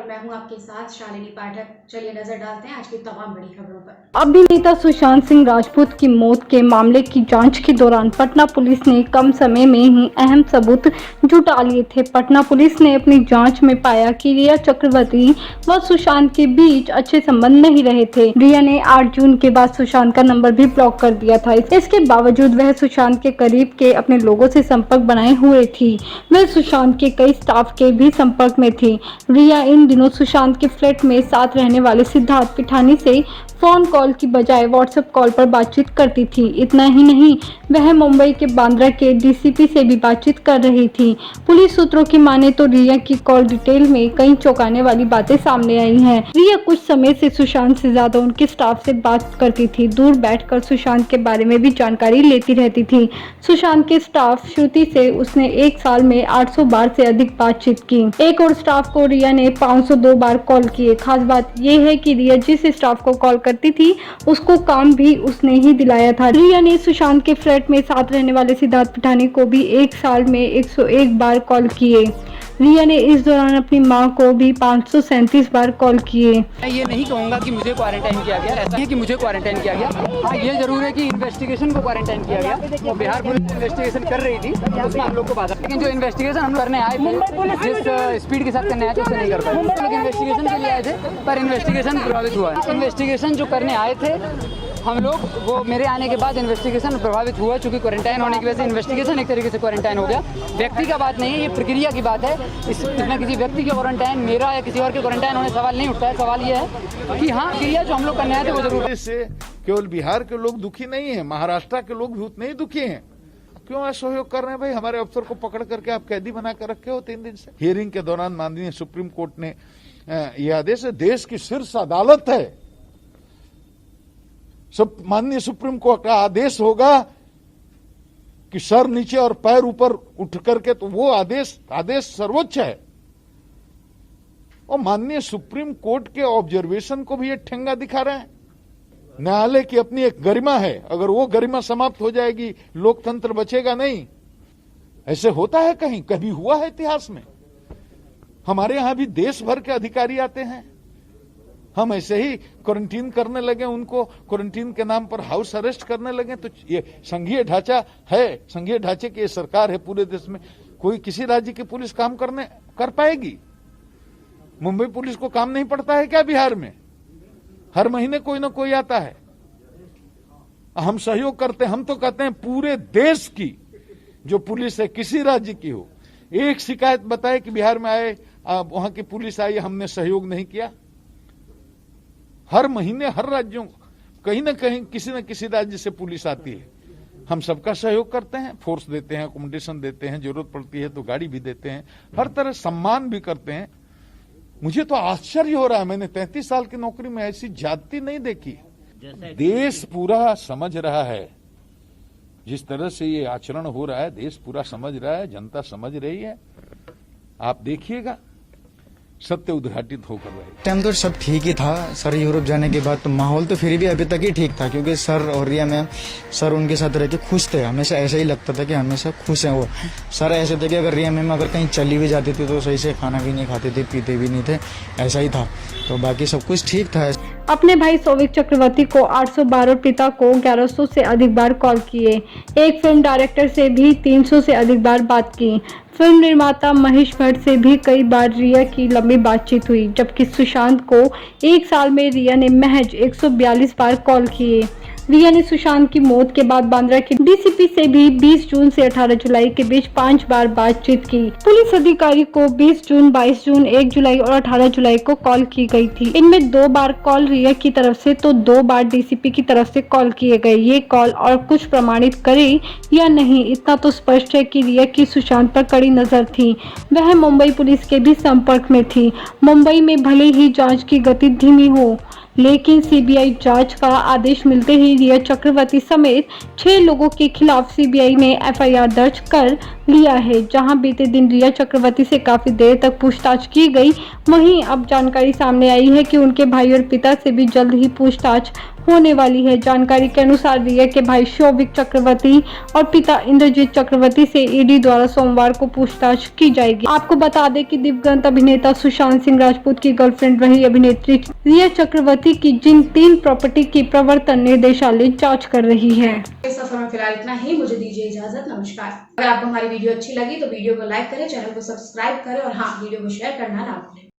और मैं हूं आपके साथ शालिनी पाठक। चलिए नजर डालते हैं आज की तमाम बड़ी खबरों पर। अभिनेता सुशांत सिंह राजपूत की मौत के मामले की जांच के दौरान पटना पुलिस ने कम समय में ही अहम सबूत जुटा लिए थे। पटना पुलिस ने अपनी जांच में पाया कि रिया चक्रवर्ती व सुशांत के बीच अच्छे संबंध नहीं रहे थे। रिया ने 8 जून के बाद सुशांत का नंबर भी ब्लॉक कर दिया था। इसके बावजूद वह सुशांत के करीब के अपने लोगों से संपर्क बनाए हुए थी। वह सुशांत के कई स्टाफ के भी संपर्क में थी। रिया इन दिनों सुशांत के फ्लैट में साथ रहने वाले सिद्धार्थ पिठानी से फोन कॉल की बजाय व्हाट्सएप कॉल पर बातचीत करती थी। इतना ही नहीं, वह मुंबई के बांद्रा के डीसीपी से भी बातचीत कर रही थी। पुलिस सूत्रों की माने तो रिया की कॉल डिटेल में कई चौंकाने वाली बातें सामने आई हैं। रिया कुछ समय से सुशांत से ज्यादा उनके स्टाफ से बात करती थी। दूर बैठकर सुशांत के बारे में भी जानकारी लेती रहती थी। सुशांत के स्टाफ श्रुति से उसने 1 साल में 800 बार से अधिक बातचीत की। एक और स्टाफ को रिया ने 502 बार कॉल किए। खास बात यह है कि रिया जिस स्टाफ को कॉल करती थी उसको काम भी उसने ही दिलाया था। रिया ने सुशांत के फ्लैट में साथ रहने वाले सिद्धार्थ पिठानी को भी 1 साल में 101 बार कॉल किए। रिया ने इस दौरान अपनी मां को भी 537 बार कॉल किए। मैं ये नहीं कहूँगा कि मुझे क्वारंटाइन किया गया, ऐसा है कि मुझे क्वारंटाइन किया गया। हाँ, ये जरूर है कि इन्वेस्टिगेशन को क्वारंटाइन किया गया। तो बिहार पुलिस इन्वेस्टिगेशन कर रही थी, उसमें हम लोग को बाधा, लेकिन जो इन्वेस्टिगेशन हम करने आए थे, जिस स्पीड के साथ करने आए थे उससे नहीं कर पाए। हम लोग इन्वेस्टिगेशन के लिए आए थे, पर इन्वेस्टिगेशन प्रभावित हुआ। इन्वेस्टिगेशन जो करने आए थे हम लोग, वो मेरे आने के बाद इन्वेस्टिगेशन प्रभावित हुआ, चूंकि क्वारंटाइन होने की वजह से इन्वेस्टिगेशन एक तरीके से क्वारंटाइन हो गया। व्यक्ति का बात नहीं है, ये प्रक्रिया की बात है। इसमें किसी व्यक्ति के क्वारंटाइन, मेरा या किसी और के क्वारंटाइन होने सवाल नहीं उठता है। सवाल ये है कि हाँ, प्रक्रिया जो हम लोग करने आए थे वो जरूर। इससे केवल बिहार के लोग दुखी नहीं है, महाराष्ट्र के लोग भी उतने ही दुखी हैं। क्यों असहयोग कर रहे हैं भाई? हमारे अफसर को पकड़ करके आप कैदी बना कर रखे हो 3 दिन से। हियरिंग के दौरान माननीय सुप्रीम कोर्ट ने यह आदेश, देश की शीर्ष अदालत है, सब माननीय सुप्रीम कोर्ट का आदेश होगा कि सर नीचे और पैर ऊपर उठ करके, तो वो आदेश सर्वोच्च है। और माननीय सुप्रीम कोर्ट के ऑब्जर्वेशन को भी ये ठेंगा दिखा रहे हैं। न्यायालय की अपनी एक गरिमा है, अगर वो गरिमा समाप्त हो जाएगी लोकतंत्र बचेगा नहीं। ऐसे होता है कहीं? कभी हुआ है इतिहास में? हमारे यहां भी देश भर के अधिकारी आते हैं, हम ऐसे ही क्वारंटीन करने लगे, उनको क्वारंटीन के नाम पर हाउस अरेस्ट करने लगे। तो ये संघीय ढांचा है, संघीय ढांचे की सरकार है पूरे देश में। कोई किसी राज्य की पुलिस काम कर पाएगी? मुंबई पुलिस को काम नहीं पड़ता है क्या बिहार में? हर महीने कोई ना कोई आता है। हम सहयोग करते हैं। हम तो कहते हैं पूरे देश की जो पुलिस है, किसी राज्य की हो, एक शिकायत बताए कि बिहार में आए, वहां की पुलिस आई, हमने सहयोग नहीं किया। हर महीने हर राज्यों कहीं ना कहीं किसी न किसी राज्य से पुलिस आती है। हम सबका सहयोग करते हैं, फोर्स देते हैं, अकोमोडेशन देते हैं, जरूरत पड़ती है तो गाड़ी भी देते हैं, हर तरह सम्मान भी करते हैं। मुझे तो आश्चर्य हो रहा है, मैंने 33 साल की नौकरी में ऐसी ज्यादती नहीं देखी। देश पूरा समझ रहा है, जिस तरह से ये आचरण हो रहा है देश पूरा समझ रहा है, जनता समझ रही है। आप देखिएगा सत्य उद्घाटित होकर रहे। टाइम तो सब ठीक ही था सर। यूरोप जाने के बाद तो माहौल तो फिर भी अभी तक ही ठीक था, क्योंकि सर और रिया मैम, सर उनके साथ रह के खुश थे। हमेशा ऐसा ही लगता था कि हमेशा खुश हैं वो। सर ऐसे थे कि अगर रिया मैम अगर कहीं चली भी जाती थी तो सही से खाना भी नहीं खाते थे, पीते भी नहीं थे, ऐसा ही था। तो बाकी सब कुछ ठीक था। अपने भाई सौविक चक्रवर्ती को 800 बार और पिता को 1100 से अधिक बार कॉल किए। एक फिल्म डायरेक्टर से भी 300 से अधिक बार बात की। फिल्म निर्माता महेश भट्ट से भी कई बार रिया की लंबी बातचीत हुई, जबकि सुशांत को 1 साल में रिया ने महज 142 बार कॉल किए। रिया ने सुशांत की मौत के बाद बांद्रा के डीसीपी से भी 20 जून से 18 जुलाई के बीच 5 बार बातचीत की। पुलिस अधिकारी को 20 जून, 22 जून, 1 जुलाई और 18 जुलाई को कॉल की गई थी। इनमें 2 बार कॉल रिया की तरफ से तो 2 बार डीसीपी की तरफ से कॉल किए गए। ये कॉल और कुछ प्रमाणित करे या नहीं, इतना तो स्पष्ट है कि रिया की सुशांत पर कड़ी नजर थी। वह मुंबई पुलिस के भी संपर्क में थी। मुंबई में भले ही जाँच की गति धीमी हो, लेकिन सीबीआई जांच का आदेश मिलते ही रिया चक्रवर्ती समेत 6 लोगों के खिलाफ सीबीआई ने एफआईआर दर्ज कर लिया है। जहां बीते दिन रिया चक्रवर्ती से काफी देर तक पूछताछ की गई, वहीं अब जानकारी सामने आई है कि उनके भाई और पिता से भी जल्द ही पूछताछ होने वाली है। जानकारी के अनुसार रिया के भाई शौविक चक्रवर्ती और पिता इंद्रजीत चक्रवर्ती से ईडी द्वारा सोमवार को पूछताछ की जाएगी। आपको बता दें कि दिवंगत अभिनेता सुशांत सिंह राजपूत की गर्लफ्रेंड रही अभिनेत्री रिया चक्रवर्ती की जिन 3 प्रॉपर्टी की प्रवर्तन निर्देशालय जांच कर रही है। इस सफर में फिलहाल इतना ही, मुझे दीजिए इजाजत, नमस्कार। अगर आपको हमारी वीडियो अच्छी लगी तो वीडियो को लाइक करें, चैनल को सब्सक्राइब करें और हाँ, वीडियो को शेयर करना ना भूलें।